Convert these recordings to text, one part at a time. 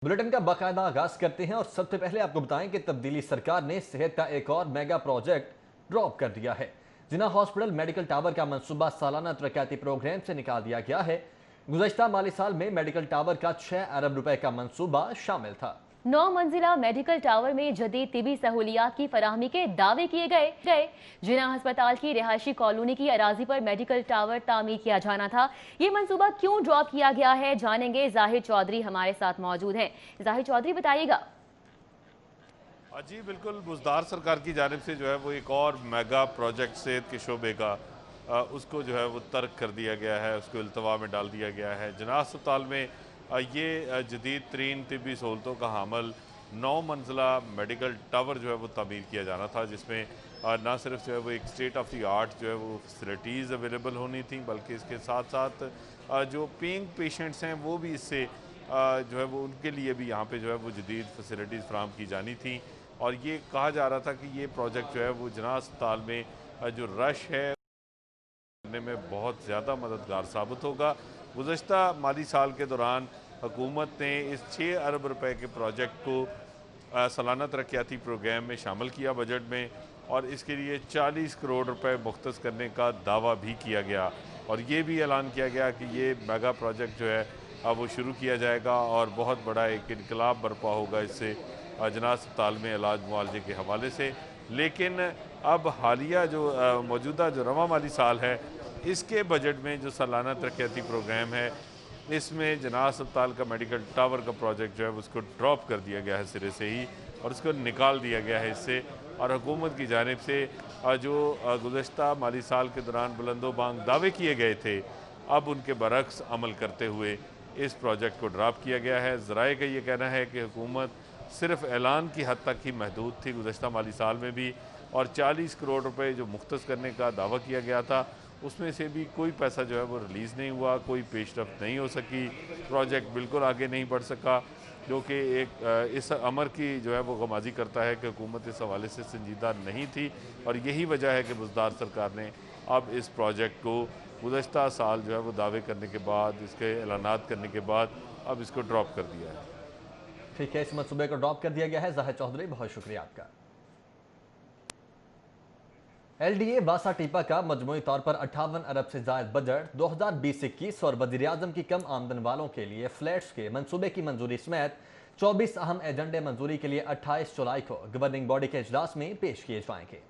Bulletin का बाकायदा आगाज करते हैं और सबसे पहले आपको बताएं कि तब्दीली सरकार ने सेहत का एक और मेगा प्रोजेक्ट ड्रॉप कर दिया है। जिना हॉस्पिटल मेडिकल टावर का मंसूबा सालाना तरक्याती प्रोग्राम से निकाल दिया गया है। गुज़श्ता माली साल में मेडिकल टावर का 6 अरब रुपए का मंसूबा शामिल था। 9 मंजिला मेडिकल टावर में जदीद तिबी सहूलियात की फराहमी के दावे किए गए। जिना अस्पताल की रिहायशी कॉलोनी की अराजी पर मेडिकल टावर तामीर किया जाना था। ये मंसूबा क्यों ड्रॉप किया गया है, जानेंगे। जाहिर चौधरी हमारे साथ मौजूद हैं। जाहिर चौधरी, बताइएगा। जी बिल्कुल, बुज़दार सरकार की जानिब से जो है वो एक और मेगा प्रोजेक्ट सेहत के शोबे का उसको जो है वो तर्क कर दिया गया है, उसको इल्तवा में डाल दिया गया है। जिना अस्पताल में ये जदीद तरीन तिब्बी सहूलतों का हामल 9 मंजिला मेडिकल टावर जो है वो तामीर किया जाना था, जिसमें ना सिर्फ जो है वो एक स्टेट ऑफ द आर्ट जो है वो फैसिलिटीज़ अवेलेबल होनी थी, बल्कि इसके साथ साथ जो पेइंग पेशेंट्स हैं वो भी इससे जो है वो उनके लिए भी यहाँ पे जो है वो जदीद फैसिलिटीज़ फराहम की जानी थी। और ये कहा जा रहा था कि ये प्रोजेक्ट जो है वो जिना अस्पताल में जो रश है करने में बहुत ज़्यादा मददगार साबित होगा। गुज़श्ता माली साल के दौरान हुकूमत ने इस 6 अरब रुपए के प्रोजेक्ट को सालाना तरक्याती प्रोग्राम में शामिल किया बजट में, और इसके लिए 40 करोड़ रुपए मुख्तस करने का दावा भी किया गया। और ये भी ऐलान किया गया कि ये मेगा प्रोजेक्ट जो है अब वो शुरू किया जाएगा और बहुत बड़ा एक इनकलाब बर्पा होगा इससे जिना अस्पताल में इलाज मुआवजे के हवाले से। लेकिन अब हालिया जो मौजूदा जो रवा माली साल है, इसके बजट में जो सालाना तरक्याती प्रोग्राम है, इसमें जिना अस्पताल का मेडिकल टावर का प्रोजेक्ट जो है उसको ड्रॉप कर दिया गया है सिरे से ही, और उसको निकाल दिया गया है इससे। और हुकूमत की जानिब से जो गुज़श्ता माली साल के दौरान बुलंदोबांग दावे किए गए थे, अब उनके बरक्स अमल करते हुए इस प्रोजेक्ट को ड्रॉप किया गया है। ज़राए का ये कहना है कि हुकूमत सिर्फ ऐलान की हद तक ही महदूद थी गुज़श्ता माली साल में भी, और 40 करोड़ रुपए जो मुख्तस करने का दावा किया गया था उसमें से भी कोई पैसा जो है वो रिलीज़ नहीं हुआ, कोई पेशरफ्त नहीं हो सकी, प्रोजेक्ट बिल्कुल आगे नहीं बढ़ सका, जो कि एक इस अमर की जो है वो गमाजी करता है कि हुकूमत इस हवाले से संजीदा नहीं थी। और यही वजह है कि बुज़दार सरकार ने अब इस प्रोजेक्ट को गुज़श्ता साल जो है वो दावे करने के बाद, इसके ऐलानात करने के बाद, अब इसको ड्रॉप कर दिया है। ठीक है, इस मंसूबे को ड्रॉप कर दिया गया है। जाहिर चौधरी, बहुत शुक्रिया आपका। LDA वासा टीपा का मजमूई तौर पर 58 अरब से जायद बजट 2020-21 और वज़ीर-ए-आज़म की कम आमदन वालों के लिए फ्लैट्स के मंसूबे की मंजूरी समेत 24 अहम एजेंडे मंजूरी के लिए 28 जुलाई को गवर्निंग बॉडी के इजलास में पेश किए जाएंगे।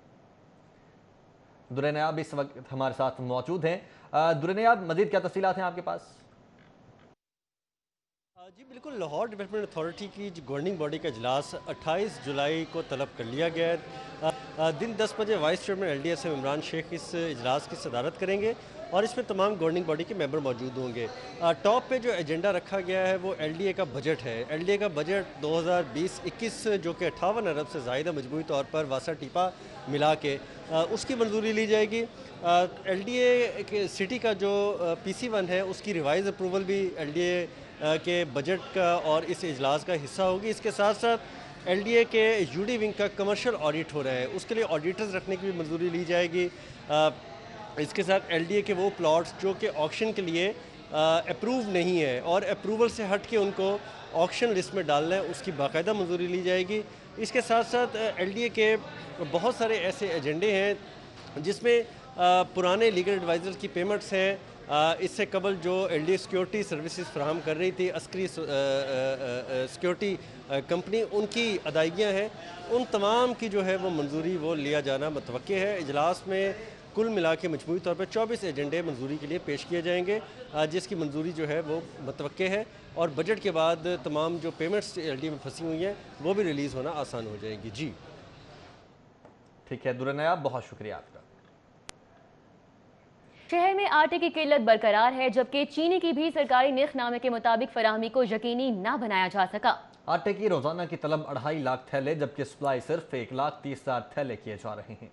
दुरैनायाब इस वक्त हमारे साथ मौजूद हैं। दुरैनायाब, मजीद क्या तफसीलात हैं आपके पास? जी बिल्कुल, लाहौर डेवलपमेंट अथॉरिटी की गवर्निंग बॉडी का इजलास 28 जुलाई को तलब कर लिया गया है। दिन 10 बजे vice chairman LDA Imran Sheikh इस इजलास की सदारत करेंगे और इसमें तमाम गवर्निंग बॉडी के मेंबर मौजूद होंगे। टॉप पे जो एजेंडा रखा गया है वो LDA का बजट है। LDA का बजट 2020-21 जो कि 58 अरब से ज़ायदा मजमूई तौर पर वासा टीपा मिला के उसकी मंजूरी ली जाएगी। LDA के सिटी का जो PC1 है उसकी रिवाइज़ अप्रूवल भी LDA के बजट का और इस इजलास का हिस्सा होगी। इसके साथ साथ LDA के UD विंग का कमर्शियल ऑडिट हो रहा है, उसके लिए ऑडिटर्स रखने की भी मंजूरी ली जाएगी। इसके साथ LDA के वो प्लॉट्स जो कि ऑक्शन के लिए अप्रूव नहीं है और अप्रूवल से हट के उनको ऑक्शन लिस्ट में डालना है, उसकी बाकायदा मंजूरी ली जाएगी। इसके साथ साथ LDA के बहुत सारे ऐसे एजेंडे हैं जिसमें पुराने लीगल एडवाइज़र की पेमेंट्स हैं। इससे कबल जो LDA सिक्योरिटी सर्विसेज फराहम कर रही थी अस्करी सिक्योरिटी कंपनी, उनकी अदायगियाँ हैं, उन तमाम की जो है वो मंजूरी वो लिया जाना मुतवक्के है। इजलास में कुल मिला के मजमूई तौर पर 24 एजेंडे मंजूरी के लिए पेश किए जाएंगे, जिसकी मंजूरी जो है वो मुतवक्के है, और बजट के बाद तमाम जो पेमेंट्स LDA में फंसी हुई हैं वो भी रिलीज़ होना आसान हो जाएगी। जी ठीक है दुरैनायाब, बहुत शुक्रिया आपका। शहर में आटे की किल्लत बरकरार है, जबकि चीनी की भी सरकारी निर्खनामे के मुताबिक फराहमी को यकीनी न बनाया जा सका। आटे की रोजाना की तलब 2.5 लाख थैले, जबकि सप्लाई सिर्फ 1,30,000 थैले किए जा रहे हैं।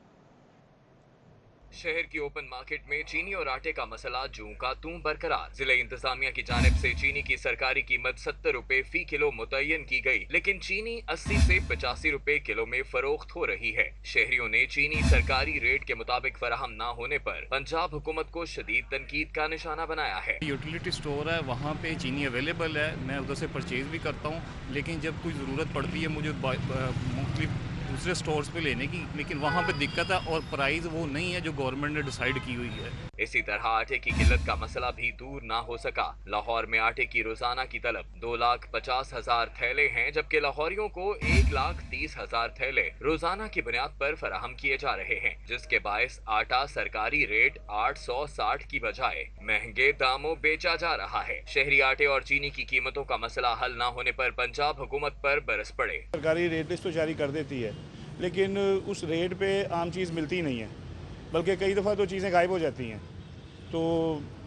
शहर की ओपन मार्केट में चीनी और आटे का मसला जूं का तूं बरकरार। जिला इंतजामिया की जानिब से चीनी की सरकारी कीमत 70 रुपए फी किलो मुतय्यन की गई, लेकिन चीनी 80 से 85 रुपए किलो में फरोख्त हो रही है। शहरियों ने चीनी सरकारी रेट के मुताबिक फराहम न होने पर पंजाब हुकूमत को शदीद तनकीद का निशाना बनाया है। यूटिलिटी स्टोर है, वहाँ पे चीनी अवेलेबल है, मैं उधर से परचेज भी करता हूँ, लेकिन जब कोई ज़रूरत पड़ती है मुझे मुख्तलिफ दूसरे स्टोर्स पे लेने की, लेकिन वहाँ पे दिक्कत है और प्राइस वो नहीं है जो गवर्नमेंट ने डिसाइड की हुई है। इसी तरह आटे की किल्लत का मसला भी दूर ना हो सका। लाहौर में आटे की रोजाना की तलब 2,50,000 थैले हैं, जबकि लाहौरियों को 1,30,000 थैले रोजाना की बुनियाद पर फराहम किए जा रहे हैं, जिसके बायस आटा सरकारी रेट 860 की बजाय महंगे दामों बेचा जा रहा है। शहरी आटे और चीनी की कीमतों का मसला हल न होने पर पंजाब हुकूमत पर बरस पड़े। सरकारी रेट लिस्ट तो जारी कर देती है, लेकिन उस रेट पे आम चीज़ मिलती नहीं है, बल्कि कई दफ़ा तो चीज़ें गायब हो जाती हैं। तो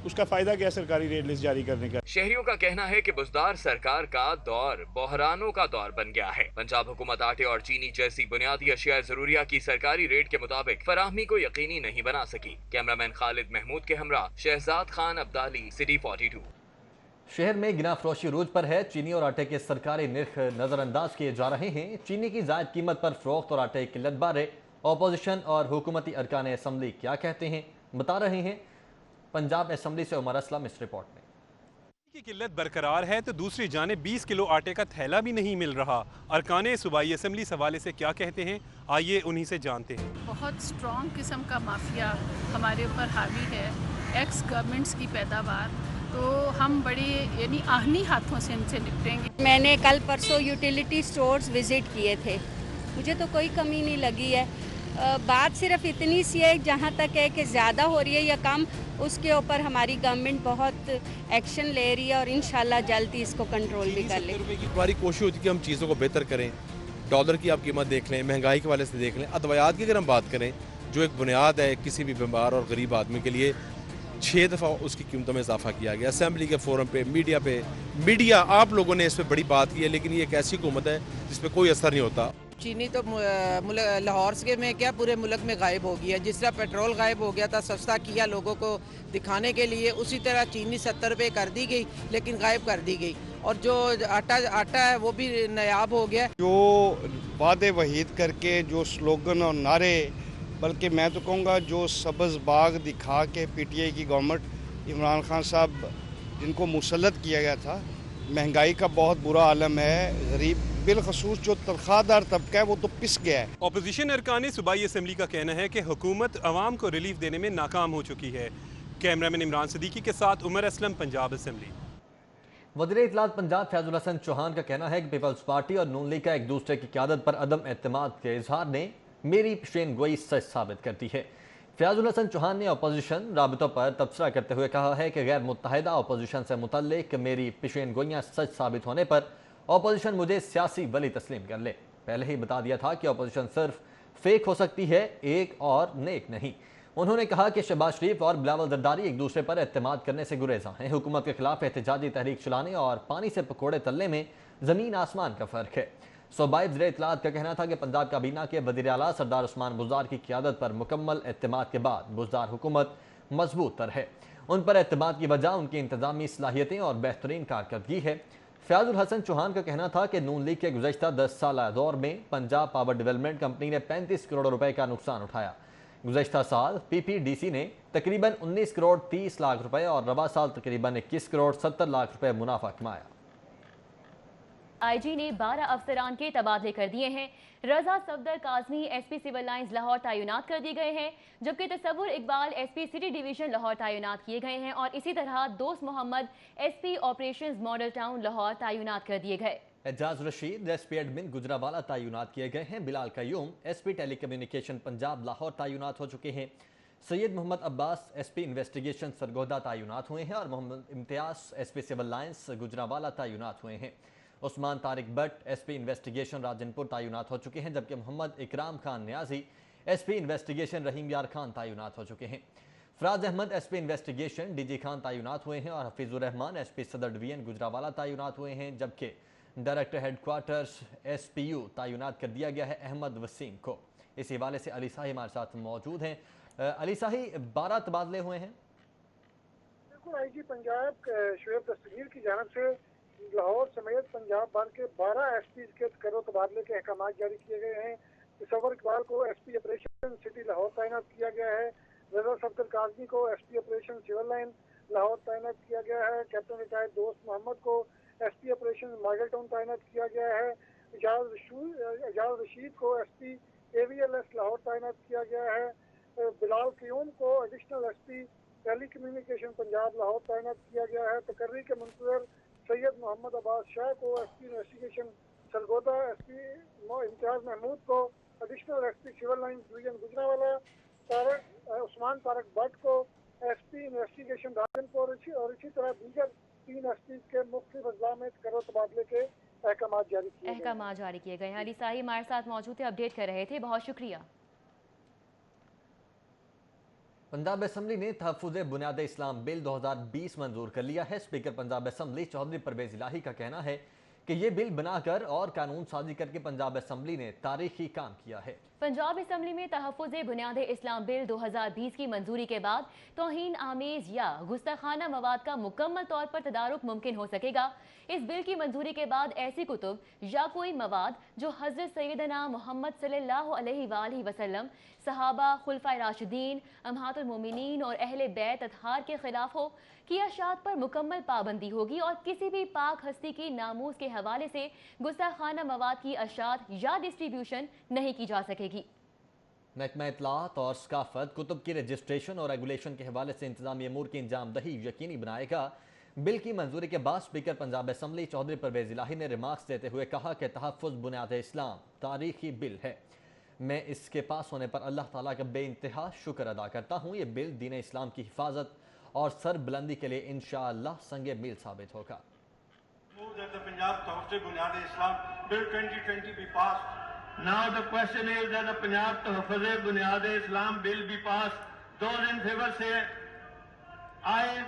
उसका फ़ायदा क्या सरकारी रेट लिस्ट जारी करने का? शहरियों का कहना है कि बुजदार सरकार का दौर बहरानों का दौर बन गया है। पंजाब हुकूमत आटे और चीनी जैसी बुनियादी अशिया ज़रूरिया की सरकारी रेट के मुताबिक फराहमी को यकीनी नहीं बना सकी। कैमरामैन खालिद महमूद के हमरा शहजाद खान अब्दाली, सिटी 42। शहर में गिना फरोशी रूज पर है। चीनी और आटे के सरकारी निर्ख नज़रअंदाज किए जा रहे हैं। चीनी की जायद कीमत पर फरोख्त और आटे की किल्लत बारे अपोजिशन और हुकूमती अरकान असम्बली क्या कहते हैं, बता रहे हैं पंजाब असम्बली से उमर असलम इस रिपोर्ट में। की किल्लत बरकरार है तो दूसरी जानिब 20 किलो आटे का थैला भी नहीं मिल रहा। अरकान सूबाई असम्बली इस हवाले से क्या कहते हैं, आइए उन्हीं से जानते हैं। बहुत स्ट्रॉन्ग किस्म का माफिया हमारे ऊपर हावी है, एक्स गवर्नमेंट्स की पैदावार, तो हम बड़े यानी आहनी हाथों से इनसे निपटेंगे। मैंने कल परसों यूटिलिटी स्टोर्स विज़िट किए थे, मुझे तो कोई कमी नहीं लगी है। बात सिर्फ इतनी सी है, जहाँ तक है कि ज़्यादा हो रही है या कम, उसके ऊपर हमारी गवर्नमेंट बहुत एक्शन ले रही है और इंशाल्लाह जल्द ही इसको कंट्रोल भी कर ले। हमारी कोशिश होती है कि हम चीज़ों को बेहतर करें। डॉलर की आप कीमत देख लें, महंगाई के वाले से देख लें, अदवायात की अगर हम बात करें जो एक बुनियाद है किसी भी बीमार और गरीब आदमी के लिए, 6 दफ़ा उसकी कीमतों में इजाफा किया गया। असेंबली के फोरम पे, मीडिया आप लोगों ने इस पर बड़ी बात की है, लेकिन ये एक ऐसी हुकूमत है जिस पर कोई असर नहीं होता। चीनी तो लाहौर से में क्या पूरे मुल्क में गायब हो गया। जिस तरह पेट्रोल गायब हो गया था, सस्ता किया लोगों को दिखाने के लिए, उसी तरह चीनी 70 रुपये कर दी गई, लेकिन गायब कर दी गई। और जो आटा है वो भी नायाब हो गया। जो वादे वहीद करके जो स्लोगन और नारे, बल्कि मैं तो कहूँगा जो सब्ज़ बाग दिखा के पीटीआई की गवर्नमेंट, इमरान खान साहब जिनको मुसल्लत किया गया था, महंगाई का बहुत बुरा आलम है। गरीब बिलखसूस जो तनख्वाहदार तबका है वो तो पिस गया है। अपोजिशन अरकान सूबाई असम्बली का कहना है कि हुकूमत अवाम को रिलीफ देने में नाकाम हो चुकी है। कैमरामैन इमरान सदीकी के साथ उमर असलम, पंजाब असम्बली। वज़ीर इत्तलात पंजाब फैजुल हसन चौहान का कहना है कि पीपल्स पार्टी और नून लीग का एक दूसरे की क़यादत पर अदम एतमाद के इजहार ने मेरी पेशेन गोई सच साबित करती है। फैजुल हसन चौहान ने अपोजिशन राबितों पर तबसरा करते हुए कहा है कि गैर मुत्तहिदा अपोजिशन से मुतल्लिक मेरी पेशेन गोइयाँ सच साबित होने पर अपोजिशन मुझे सियासी वली तस्लीम कर ले। पहले ही बता दिया था कि अपोजिशन सिर्फ फेक हो सकती है, एक और नेक नहीं। उन्होंने कहा कि शहबाज शरीफ और बिलावल जरदारी एक दूसरे पर एतमाद करने से गुरेजा हैं। हुकूमत के खिलाफ एहतजाजी तहरीक चलाने और पानी से पकौड़े तलने में ज़मीन आसमान का फ़र्क है। सूबाई वज़ीर इत्तलात का कहना था कि पंजाब काबीना के वज़ीर आला सरदार उस्मान बुज़दार की क़यादत पर मुकम्मल एतमाद के बाद बुज़दार हुकूमत मजबूत तर है। उन पर एतमाद की वजह उनकी इंतजामी सलाहियतें और बेहतरीन कारकर्दगी है। फैजुल हसन चौहान का कहना था कि नून लीग के गुज़श्ता 10 साला दौर में पंजाब पावर डेवलपमेंट कंपनी ने 35 करोड़ रुपए का नुकसान उठाया। गुज़श्ता साल पीपीडीसी ने तकरीबन 19 करोड़ 30 लाख रुपए और रवा साल तकरीबन 21 करोड़ 70 लाख रुपए मुनाफा कमाया। आईजी ने 12 अफसरान के तबादले कर दिए हैं। Raza Safdar Kazmi SP civil lines Lahore तैनात कर दिए गए हैं, जबकि Tasawwur Iqbal SP city division Lahore तैनात किए गए हैं और इसी तरह Dost Muhammad SP operations model town Lahore तैनात कर दिए गए। एजाज रशीद एसपी एडमिन गुजरावाला तैनात किए गए हैं। बिलाल कयूम एसपी टेलीकम्युनिकेशन पंजाब लाहौर तैनात हो चुके हैं। सैयद मोहम्मद अब्बास एसपी इन्वेस्टिगेशन सरगोदा तैनात हुए हैं और Mohammad Imtiaz SP civil lines Gujranwala तैनात हुए हैं। उस्मान तारिक भट्ट एसपी इन्वेस्टिगेशन राजनपुर तैनात हो चुके हैं, जबकि मोहम्मद इकराम खान न्याजी एसपी इन्वेस्टिगेशन रहीम यार खान तैनात हो चुके हैं। Faraz Ahmed SP investigation DG Khan तैनात हुए हैं और हफीजुर रहमान एसपी सदर डिवीजन गुजरावाला तैनात हुए हैं, जबकि डायरेक्टर हेडक्वार्टर्स एसपीयू तैनात कर दिया गया है अहमद वसीम को। इस हवाले से अली साहिब हमारे साथ मौजूद हैं। अली शाही 12 तबादले हुए हैं। बिल्कुल, आईजी पंजाब शुएब दस्तगीर की जानिब से लाहौर समेत पंजाब भर के 12 एसपी के करो तबादले के अहकाम जारी किए गए हैं। मुसव्वर इकबाल को एसपी ऑपरेशन सिटी लाहौर तैनात किया गया है। रजा सफदर काजमी को SP operation civil line Lahore तैनात किया गया है। कैप्टन रिटायर्ड दोस्त मोहम्मद को एसपी ऑपरेशन माइगल टाउन तैनात किया गया है। एजाज रशीद को एसपी एवीएलएस लाहौर तैनात किया गया है। बिलाल क्यूम को additional SP telecommunication Punjab Lahore तैनात किया गया है। तकर्री के मुंतजर सैयद मोहम्मद अब्बास शाह को SP investigation Sargodha, SP Imtiaz Mahmood को additional SP civil line division Gujranwala, Usman Tariq Bhatt को एसपी इन्वेस्टिगेशन राजनपुर और इसी तरह दीगर 3 एसपी के मुख्तलिफ अजला में करो तबादले के अहकाम जारी किए गए। अली शाही हमारे साथ मौजूद थे, अपडेट कर रहे थे, बहुत शुक्रिया। पंजाब असम्बली ने तहफ़्फ़ुज़ बुनियाद इस्लाम बिल 2020 मंजूर कर लिया है। स्पीकर पंजाब असम्बली चौधरी परवेज़ इलाही का कहना है कि ये बिल बनाकर और कानून साजी करके पंजाब असम्बली ने तारीखी काम किया है। पंजाब असम्बली में तहफ़्फ़ुज़ बुनियाद इस्लाम बिल 2020 की मंजूरी के बाद तौहीन आमेज़ या गुस्ताखाना मवाद का मुकम्मल तौर पर तदारुक मुमकिन हो सकेगा। इस बिल की मंजूरी के बाद ऐसी कुतुब या कोई मवाद जो हज़रत सैयदना मोहम्मद सल्लल्लाहु अलैहि वसल्लम, सहाबा, खुलफाए राशिदीन, अम्हातुल मोमिनीन और अहले बैत अतहार के खिलाफ हो की अशात पर मुकम्मल पाबंदी होगी और किसी भी पाक हस्ती की नामूस के हवाले से गुस्ताखाना मवाद की अशात या डिस्ट्रीब्यूशन नहीं की जा सकेगी। महकमा इत्तलात और सकाफत कुतुब की रजिस्ट्रेशन और रेगुलेशन के हवाले से इंतजामी अमूर की इंजामदही यकीनी बनाएगा। बिल की मंजूरी के बाद स्पीकर पंजाब असम्बली चौधरी परवेज़ इलाही ने रिमार्क्स देते हुए कहा कि तहफ़्फ़ुज़ बुनियाद इस्लाम तारीखी बिल है। मैं इसके पास होने पर अल्लाह ताला का बेइंतहा शुक्र अदा करता हूँ। ये बिल दीन इस्लाम की हिफाजत और सरबुलंदी के लिए इंशाअल्लाह संगे मील साबित होगा। Now the question is that the Punjab Tahaffuze Bunyad Islam bill be passed. Those in favor say aye.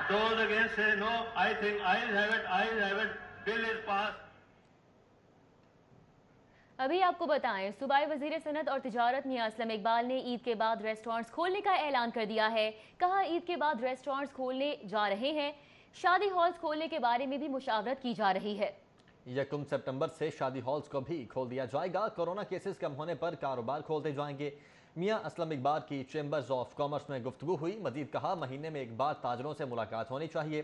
Those against say no. I think ayes have it. Ayes have it. Bill is passed. अभी आपको बताएं, सूबाई वजीर सनत और तिजारत मियां असलम इकबाल ने ईद के बाद रेस्टोरेंट्स खोलने का ऐलान कर दिया है। कहा ईद के बाद रेस्टोरेंट्स खोलने जा रहे हैं। शादी हॉल्स खोलने के बारे में भी मुशावरत की जा रही है। 1 सितंबर से शादी हॉल्स को भी खोल दिया जाएगा। कोरोना केसेस कम होने पर कारोबार खोलते जाएंगे। मियां असलम इकबाल की चैम्बर्स ऑफ कॉमर्स में गुफ्तगू हुई। मजीद कहा, महीने में एक बार ताजरों से मुलाकात होनी चाहिए।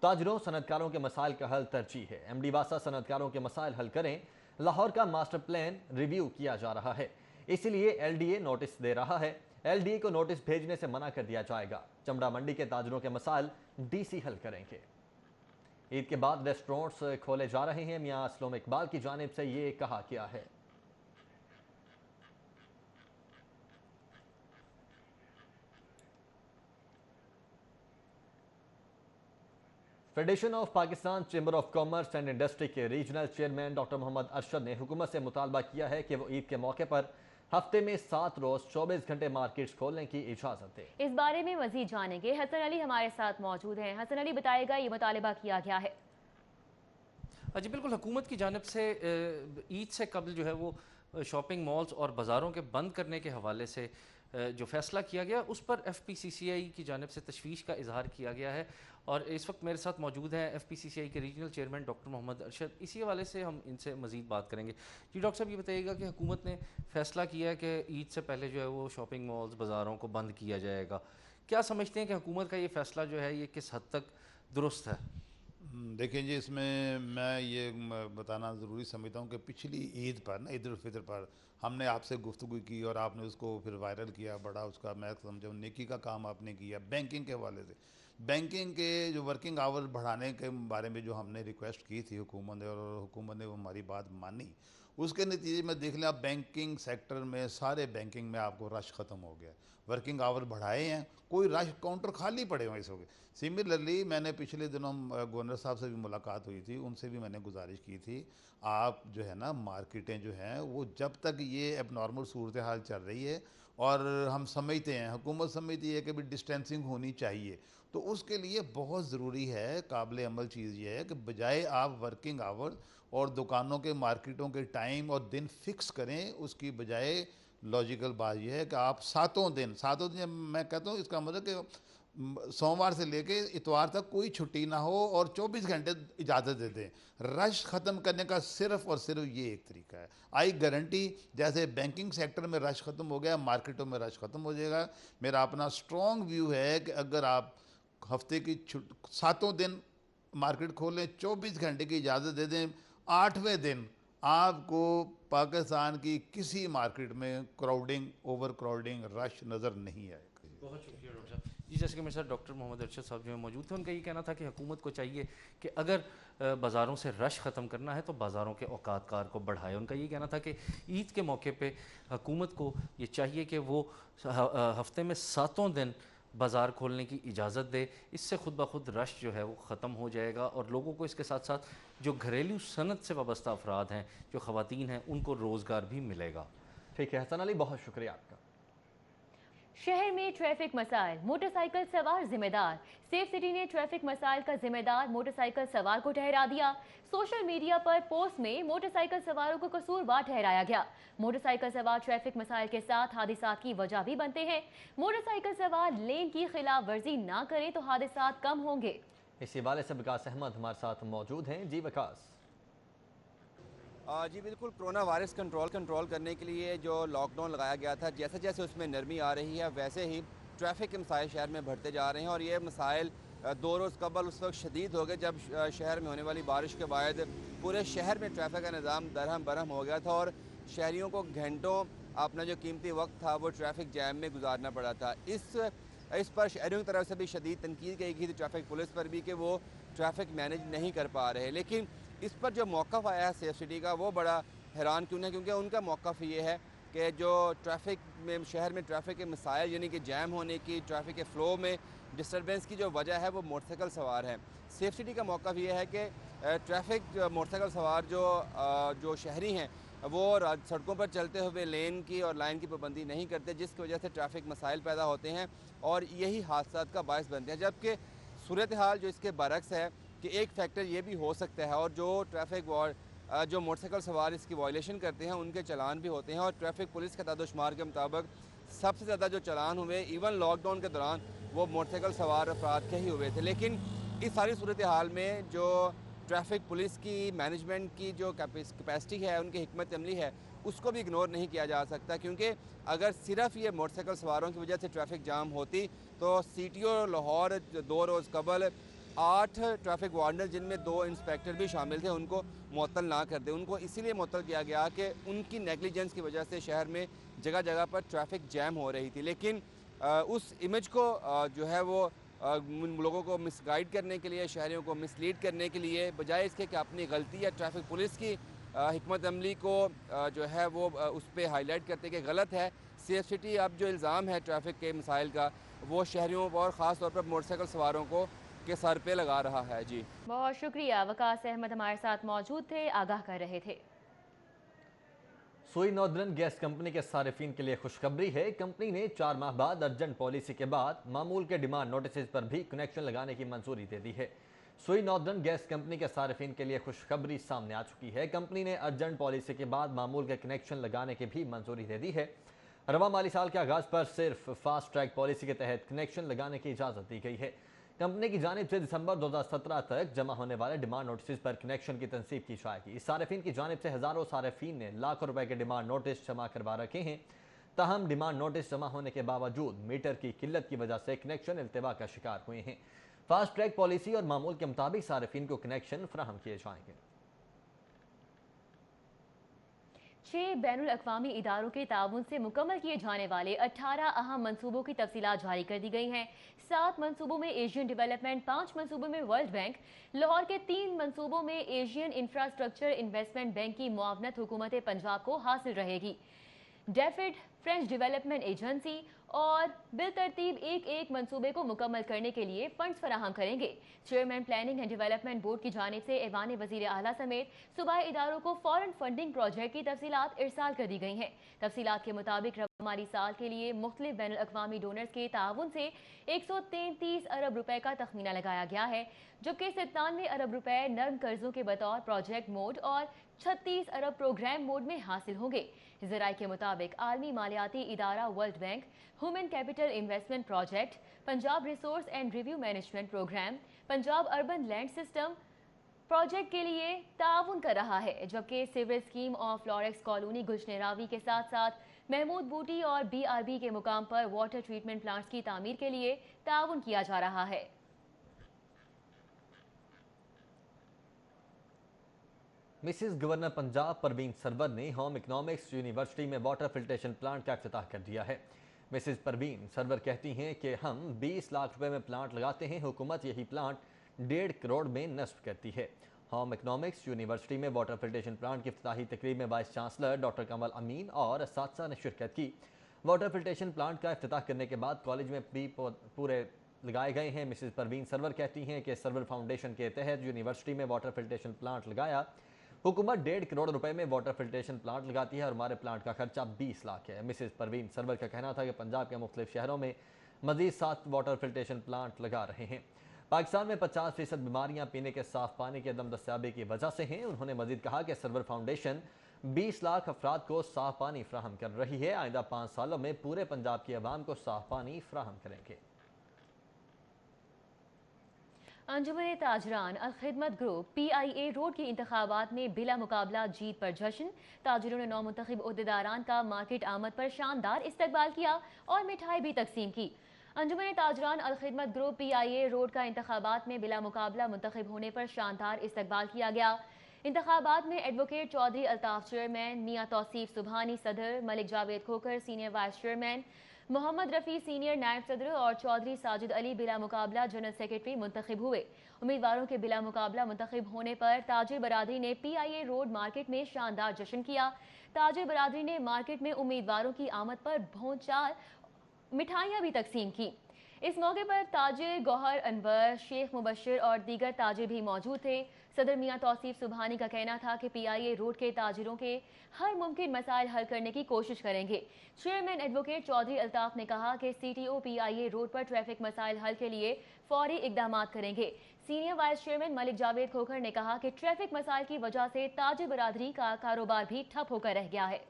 ताजरों सनतकारों के मसाइल का हल तरजीह है। एमडी वासा सनतकारों के मसाइल हल करें। लाहौर का मास्टर प्लान रिव्यू किया जा रहा है, इसीलिए एलडीए नोटिस दे रहा है। एलडीए को नोटिस भेजने से मना कर दिया जाएगा। चमड़ा मंडी के ताजरों के मसाइल डीसी हल करेंगे। ईद के बाद रेस्टोरेंट्स खोले जा रहे हैं। मियां असलम इकबाल की जानिब से ये कहा गया है। Federation of Pakistan chamber of commerce and industry के regional chairman doctor Mohammad Arshad ने हुकूमत से मुतालबा किया है कि वो ईद के मौके पर हफ्ते में 7 रोज 24 घंटे मार्केट्स खोलने की इजाजत दे। इस बारे में मजीद जानेंगे। हसन अली हमारे साथ मौजूद हैं। हसन अली, बताएगा ये मुतालबा किया गया है? जी बिल्कुल, हुकूमत की जानिब से ईद से कबल जो है वो शॉपिंग मॉल्स और बाज़ारों के बंद करने के हवाले से जो फ़ैसला किया गया उस पर FPCCI की जानिब से तशवीश का इजहार किया गया है। और इस वक्त मेरे साथ मौजूद हैं FPCCI के regional chairman doctor Mohammad Arshad. इसी हवाले से हम इनसे मज़ीद बात करेंगे। जी डॉक्टर साहब, ये बताइएगा कि हुकूमत ने फ़ैसला किया है कि ईद से पहले जो है वो शॉपिंग मॉल्स बाज़ारों को बंद किया जाएगा। क्या समझते हैं कि हुकूमत का ये फ़ैसला जो है ये किस हद तक दुरुस्त है? देखें जी, इसमें मैं ये बताना ज़रूरी समझता हूँ कि पिछली ईद पर ना, ईद उल फितर पर हमने आपसे गुफ्तगू की और आपने उसको फिर वायरल किया। बड़ा उसका मैं समझूँ नेकी का काम आपने किया। बैंकिंग के हवाले से, बैंकिंग के जो वर्किंग आवर बढ़ाने के बारे में जो हमने रिक्वेस्ट की थी हुकूमत ने, और हुकूमत ने वो हमारी बात मानी। उसके नतीजे में देख लें आप बैंकिंग सेक्टर में, सारे बैंकिंग में आपको रश ख़त्म हो गया। वर्किंग आवर बढ़ाए हैं, कोई रश, काउंटर खाली पड़े हुए इस हो गए। सिमिलरली मैंने पिछले दिनों गवर्नर साहब से भी मुलाकात हुई थी, उनसे भी मैंने गुजारिश की थी, आप जो है ना मार्केटें जो हैं वो जब तक ये एबनॉर्मल सूरत हाल चल रही है और हम समझते हैं, हुकूमत समझती है कि भी डिस्टेंसिंग होनी चाहिए, तो उसके लिए बहुत ज़रूरी है, काबिल अमल चीज़ ये है कि बजाय आप वर्किंग आवर और दुकानों के, मार्केटों के टाइम और दिन फिक्स करें, उसकी बजाय लॉजिकल बात यह है कि आप सातों दिन मैं कहता हूँ इसका मतलब कि सोमवार से लेके इतवार तक कोई छुट्टी ना हो और 24 घंटे इजाज़त दे दें। रश ख़त्म करने का सिर्फ और सिर्फ ये एक तरीका है। आई गारंटी जैसे बैंकिंग सेक्टर में रश ख़त्म हो गया, मार्केटों में रश ख़त्म हो जाएगा। मेरा अपना स्ट्रॉन्ग व्यू है कि अगर आप हफ्ते की सातों दिन मार्केट खोलें, 24 घंटे की इजाज़त दे दें, 8वें दिन आपको पाकिस्तान की किसी मार्केट में क्राउडिंग, ओवर क्राउडिंग, रश नज़र नहीं आएगा। बहुत शुक्रिया डॉक्टर साहब। जी, जैसे कि मेरे साथ डॉक्टर मोहम्मद अरशद साहब जो है मौजूद थे, उनका ये कहना था कि हुकूमत को चाहिए कि अगर बाज़ारों से रश ख़त्म करना है तो बाज़ारों के औकात कार को बढ़ाए। उनका ये कहना था कि ईद के मौके पे हुकूमत को ये चाहिए कि वो हफ्ते में 7 दिन बाज़ार खोलने की इजाज़त दे। इससे खुद ब खुद रश जो है वो ख़त्म हो जाएगा और लोगों को इसके साथ साथ जो घरेलू सनत से वाबस्ता अफराद हैं, जो ख़वातीन हैं, उनको रोज़गार भी मिलेगा। ठीक है हसन अली, बहुत शुक्रिया आपका। शहर में ट्रैफिक मसाइल, मोटरसाइकिल सवार जिम्मेदार। सेफ सिटी ने ट्रैफिक मसाइल का जिम्मेदार मोटरसाइकिल सवार को ठहरा दिया। सोशल मीडिया पर पोस्ट में मोटरसाइकिल सवारों को कसूरवार ठहराया गया। मोटरसाइकिल सवार ट्रैफिक मसाइल के साथ हादसात की वजह भी बनते हैं। मोटरसाइकिल सवार लेन की खिलाफ वर्जी ना करें तो हादसात कम होंगे। इसी हवाले से विकास अहमद हमारे साथ मौजूद हैं। जी विकास। जी बिल्कुल, कोरोना वायरस कंट्रोल करने के लिए जो लॉकडाउन लगाया गया था, जैसे जैसे उसमें नरमी आ रही है वैसे ही ट्रैफिक के मसाइल शहर में बढ़ते जा रहे हैं। और ये मसाइल 2 रोज़ कबल उस वक्त शदीद हो गए जब शहर में होने वाली बारिश के बाद पूरे शहर में ट्रैफिक का निज़ाम दरहम बरहम हो गया था और शहरियों को घंटों अपना जो कीमती वक्त था वो ट्रैफिक जैम में गुजारना पड़ा था। इस पर शहरियों की तरफ से भी शदीद तनकीद की गई थी ट्रैफिक पुलिस पर भी कि वो ट्रैफिक मैनेज नहीं कर पा रहे। लेकिन इस पर जो मौक़िफ़ आया है सेफ सिटी का वो बड़ा हैरान क्यों है, क्योंकि उनका मौक़िफ़ ये है कि जो ट्रैफिक में शहर में ट्रैफिक के मसाइल यानी कि जैम होने की, ट्रैफिक के फ़्लो में डिस्टर्बेंस की जो वजह है वो मोटरसाइकिल सवार हैं। सेफ सिटी का मौक़िफ़ ये है कि ट्रैफिक मोटरसाइकिल सवार जो शहरी हैं वो सड़कों पर चलते हुए लेन की और लाइन की पाबंदी नहीं करते, जिसकी वजह से ट्रैफिक मसाइल पैदा होते हैं और यही हादसात का बायस बनते हैं। जबकि सूरत हाल जो इसके बरक्स है कि एक फैक्टर ये भी हो सकता है और जो जो मोटरसाइकिल सवार इसकी वायलेशन करते हैं उनके चालान भी होते हैं। और ट्रैफिक पुलिस के तादादुशुमार के मुताबिक सबसे ज़्यादा जो चालान हुए इवन लॉकडाउन के दौरान वो मोटरसाइकिल सवार अफराद के ही हुए थे। लेकिन इस सारी सूरत हाल में जो ट्रैफिक पुलिस की मैनेजमेंट की जो कैपेसिटी है, उनकी हिकमत अमली है, उसको भी इग्नोर नहीं किया जा सकता। क्योंकि अगर सिर्फ ये मोटरसाइकिल सवारों की वजह से ट्रैफिक जाम होती तो CTO लाहौर 2 रोज़ कबल 8 ट्रैफिक वार्डनर जिनमें 2 इंस्पेक्टर भी शामिल थे उनको मुअत्तल ना कर दे। उनको इसीलिए मुअत्तल किया गया कि उनकी नेग्लिजेंस की वजह से शहर में जगह जगह पर ट्रैफिक जैम हो रही थी। लेकिन उस इमेज को जो है वो लोगों को मिसगाइड करने के लिए, शहरियों को मिसलीड करने के लिए, बजाय इसके कि अपनी गलती या ट्रैफिक पुलिस की हिकमत अमली को जो है वो उस पर हाईलाइट करते कि गलत है, सेफ सिटी अब जो इल्ज़ाम है ट्रैफिक के मसाइल का वो शहरियों और ख़ास तौर पर मोटरसाइकिल सवारों को के सर पे लगा रहा है। जी बहुत शुक्रिया। विकास अहमद हमारे साथ मौजूद थे, आगाह कर रहे थे। सुई नॉर्दर्न गैस कंपनी के सारिफिन के लिए खुशखबरी है। कंपनी ने 4 माह बाद अर्जेंट पॉलिसी के बाद मामूल के डिमांड नोटिस पर भी कनेक्शन लगाने की मंजूरी दे दी है। सुई नॉर्दर्न गैस कंपनी के सारिफिन के लिए खुशखबरी सामने आ चुकी है। कंपनी ने अर्जेंट पॉलिसी के बाद मामूल के कनेक्शन लगाने की भी मंजूरी दे दी है। रवा माली साल के आगाज पर सिर्फ फास्ट ट्रैक पॉलिसी के तहत कनेक्शन लगाने की इजाज़त दी गई है। कंपनी की जानिब से दिसंबर 2017 तक जमा होने वाले डिमांड नोटिस पर कनेक्शन की तनसीब की जाएगी। इस सारिफिन की जानिब से हज़ारों सारिफिन ने लाखों रुपए के डिमांड नोटिस जमा करवा रखे हैं। ताहम डिमांड नोटिस जमा होने के बावजूद मीटर की किल्लत की वजह से कनेक्शन इल्तिवा का शिकार हुए हैं। फास्ट ट्रैक पॉलिसी और मामूल के मुताबिक सारिफिन को कनेक्शन फराहम किए जाएंगे। 6 बैनुल अक़वामी इदारों के ताउन से मुकम्मल किए जाने वाले 18 अहम मंसूबों की तफसीलात जारी कर दी गई हैं। 7 मंसूबों में एशियन डेवलपमेंट, 5 मंसूबों में वर्ल्ड बैंक, लाहौर के 3 मंसूबों में एशियन इंफ्रास्ट्रक्चर इन्वेस्टमेंट बैंक की मुआवनत हुकूमत पंजाब को हासिल रहेगी। डेफिड, फ्रेंच डेवलपमेंट एजेंसी और बिल तरतीब एक मंसूबे को मुकम्मल करने के लिए फंड्स फराहम करेंगे। Chairman planning and development board की जानिब से ऐवान वज़ीर आला समेत सूबाई इदारों को फौरन फंडिंग प्रोजेक्ट की तफसीलात इरसाल कर दी गई हैं। तफसीलात के मुताबिक माली साल के लिए मुख्तलिफ बैनुल अक़वामी डोनर्स के ताउन से 133 अरब रुपए का तखमीना लगाया गया है, जबकि 97 अरब रुपए नर्म कर्जों के बतौर प्रोजेक्ट मोड और 36 अरब प्रोग्राम मोड में हासिल होंगे। ज़राए के मुताबिक आलमी मालियाती इदारा World Bank, human capital investment project, Punjab resource and review management programme, Punjab urban land system project के लिए ताउन कर रहा है, जबकि civil scheme of Florex colony Gulshan-e-Ravi के साथ साथ महमूद बूटी और BRB के मुकाम पर वाटर ट्रीटमेंट प्लांट्स की तामीर के लिए ताउन किया जा रहा है। मिसेस गवर्नर पंजाब परवीन सरवर ने होम इकोनॉमिक्स यूनिवर्सिटी में वाटर फिल्ट्रेशन प्लांट का इफ्तिताह कर दिया है। मिसेस परवीन सरवर कहती हैं कि हम 20 लाख रुपए में प्लांट लगाते हैं, हुकूमत यही प्लांट 1.5 करोड़ में नस्ब करती है। होम इकोनॉमिक्स यूनिवर्सिटी में वाटर फिल्ट्रेशन प्लांट की इफ्तिताही तकरीब में वाइस चांसलर डॉक्टर कमल अमीन और असातिज़ा ने शिरकत की। वाटर फिल्ट्रेशन प्लांट का इफ्तिताह करने के बाद कॉलेज में भी पूरे लगाए गए हैं। मिसेस परवीन सरवर कहती हैं कि सरवर फाउंडेशन के तहत यूनिवर्सिटी में वाटर फिल्ट्रेशन प्लांट लगाया। हुकूमत 1.5 करोड़ रुपए में वाटर फिल्ट्रेशन प्लांट लगाती है और हमारे प्लांट का खर्चा 20 लाख है। मिसेस परवीन सरवर का कहना था कि पंजाब के मुख्तलिफ शहरों में मजीद 7 वाटर फिल्ट्रेशन प्लांट लगा रहे हैं। पाकिस्तान में 50% बीमारियां पीने के साफ पानी के अदम दस्तयाबी की वजह से हैं। उन्होंने मजीद कहा कि सरवर फाउंडेशन 20 लाख अफराद को साफ पानी फ्राहम कर रही है। आइंदा 5 सालों में पूरे पंजाब की आवाम को साफ पानी फ्राहम करेंगे। अंजुमन ताजरान अल खिदमत ग्रुप PIA रोड के इंतखाबात में बिला मुकाबला जीत पर जश्न। ताजरों ने नौमुंतखब ओहदेदारान का मार्केट आमद पर शानदार इस्तकबाल किया और मिठाई भी तकसीम की। अंजुमन ताजरान अल खिदमत ग्रुप PIA रोड का इंतखाबात में बिला मुकाबला मुंतखब होने पर शानदार इस्तकबाल किया गया। इंतखाबात में एडवोकेट चौधरी अल्ताफ चेयरमैन, मियाँ तौसीफ सुबहानी सदर, Malik Javed Khokhar senior vice chairman, Muhammad Rafi senior नायब सदर और चौधरी साजिद अली बिला मुकाबला जनरल सेक्रेटरी मुंतखब हुए। उम्मीदवारों के बिला मुकाबला मुंतखब होने पर ताजिर बरादरी ने PIA रोड मार्केट में शानदार जश्न किया। ताजिर बरादरी ने मार्केट में उम्मीदवारों की आमद पर भोंचाल मिठाइयाँ भी तकसीम की। इस मौके पर ताजिर गौहर अनवर, शेख मुबशिर और दीगर ताजिर भी मौजूद थे। सदर मियाँ तौसीफ सुबहानी का कहना था कि PIA रोड के ताजिरों के हर मुमकिन मसाइल हल करने की कोशिश करेंगे। चेयरमैन एडवोकेट चौधरी अल्ताफ ने कहा कि CTO PIA रोड पर ट्रैफिक मसाइल हल के लिए फौरी इकदाम करेंगे। Senior vice chairman Malik Javed Khokhar ने कहा कि ट्रैफिक मसाइल की वजह से ताजिर बरादरी का कारोबार भी ठप होकर रह गया है।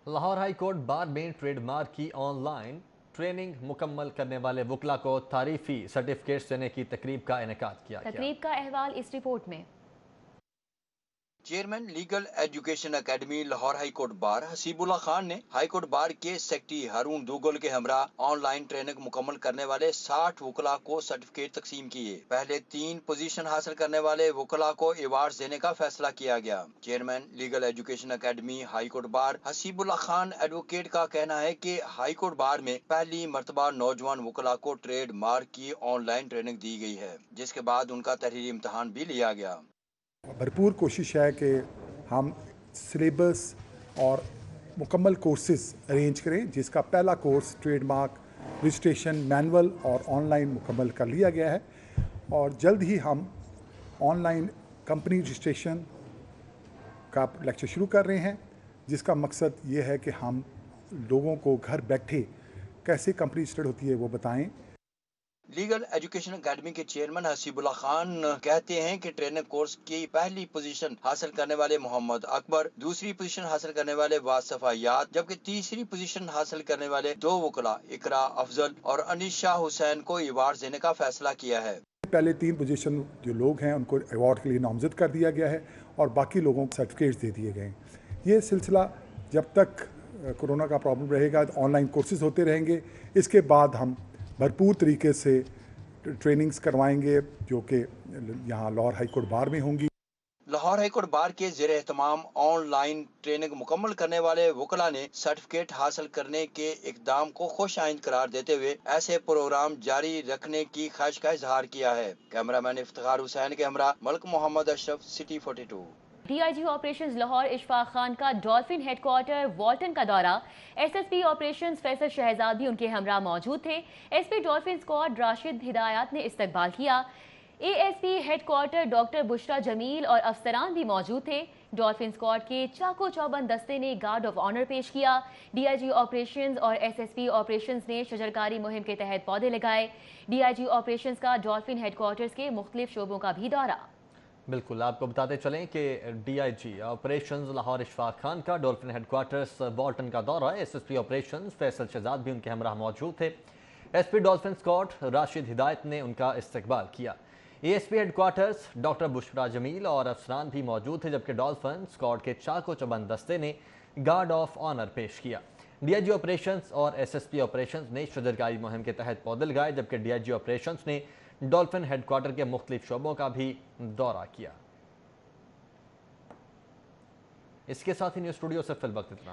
लाहौर हाई कोर्ट बार में ट्रेडमार्क की ऑनलाइन ट्रेनिंग मुकम्मल करने वाले वकला को तारीफी सर्टिफिकेट्स देने की तकरीब का इनेकाद किया गया। तकरीब का अहवाल इस रिपोर्ट में। Chairman legal education academy Lahore high court bar Hasibullah Khan ने हाई कोर्ट बार के सेक्रेटरी हारून दोगल के हमरा ऑनलाइन ट्रेनिंग मुकम्मल करने वाले 60 वकला को सर्टिफिकेट तकसीम किए। पहले 3 पोजीशन हासिल करने वाले वकला को अवार्ड देने का फैसला किया गया। Chairman legal education academy high court bar Hasibullah Khan advocate का कहना है कि हाई कोर्ट बार में पहली मरतबा नौजवान वकला को ट्रेड मार्क की ऑनलाइन ट्रेनिंग दी गई है, जिसके बाद उनका तहरीरी इम्तहान भी लिया गया। भरपूर कोशिश है कि हम सिलेबस और मुकम्मल कोर्सेज अरेंज करें, जिसका पहला कोर्स ट्रेडमार्क रजिस्ट्रेशन मैनुअल और ऑनलाइन मुकम्मल कर लिया गया है और जल्द ही हम ऑनलाइन कंपनी रजिस्ट्रेशन का लेक्चर शुरू कर रहे हैं, जिसका मकसद ये है कि हम लोगों को घर बैठे कैसे कंपनी रजिस्टर्ड होती है वो बताएं। लीगल एजुकेशन एकेडमी के चेयरमैन हसीबुल्ला खान कहते हैं कि ट्रेनिंग कोर्स की पहली पोजीशन हासिल करने वाले मोहम्मद अकबर, दूसरी पोजीशन हासिल करने वाले वासिफ अयाद, जबकि तीसरी पोजीशन हासिल करने वाले 2 वकला इकरा अफजल और अनिशा हुसैन को अवार्ड देने का फैसला किया है। पहले 3 पोजीशन जो लोग हैं उनको अवार्ड के लिए नामजद कर दिया गया है और बाकी लोगों को सर्टिफिकेट्स दे दिए गए। ये सिलसिला जब तक कोरोना का प्रॉब्लम रहेगा ऑनलाइन कोर्सेज होते रहेंगे। इसके बाद हम भरपूर तरीके से ट्रेनिंग्स करवाएंगे जो कि यहाँ लाहौर हाई कोर्ट बार में होंगी। लाहौर हाई कोर्ट बार के ज़ेरे एहतमाम ऑनलाइन ट्रेनिंग मुकम्मल करने वाले वकला ने सर्टिफिकेट हासिल करने के इकदाम को खुश आइंद करार देते हुए ऐसे प्रोग्राम जारी रखने की ख्वाहिश का इजहार किया है। कैमरामैन इफ्तिखार हुसैन के हमरा Malik Mohammad Ashraf, city 42। DIG operations Lahore Ishfaq Khan का डॉल्फिन हेडक्वार्टर वॉल्टन का दौरा। SSP ऑपरेशंस फैसल शहजाद भी उनके हमरा मौजूद थे। SP डॉल्फिन स्क्वाड राशिद हिदायत ने इस्तकबाल किया। ASP headquarter doctor Bushra Jameel और अफसरान भी मौजूद थे। डॉल्फिन स्क्वाड के चाको चौबंद दस्ते ने गार्ड ऑफ ऑनर पेश किया। DIG ऑपरेशंस और SSP ऑपरेशंस ने शजरकारी मुहिम के तहत पौधे लगाए। DIG ऑपरेशंस का डॉल्फिन हेडक्वार्टर्स के मुख्तलिफ शोबों का भी दौरा। बिल्कुल, आपको बताते चलें कि DIG ऑपरेशंस लाहौर इशफाक खान का डॉल्फिन हेडक्वार्टर्स बॉल्टन का दौरा। SSP ऑपरेशंस फैसल शहजाद भी उनके हमरा मौजूद थे। SP डॉल्फिन स्क्वाड राशिद हिदायत ने उनका इस्तकबाल किया। ASP headquarters doctor Bushra Jameel और अफसरान भी मौजूद थे, जबकि डॉल्फिन स्क्वाड के चाको चबंद दस्ते ने गार्ड ऑफ ऑनर पेश किया। DIG ऑपरेशंस और SSP ऑपरेशंस ने शजरकारी मुहिम के तहत पौधे लगाए, जबकि DIG ऑपरेशंस ने डॉल्फिन हेडक्वार्टर के मुख्तलिफ शोबों का भी दौरा किया। इसके साथ ही न्यूज़ स्टूडियो से फिल वक्त इतना है।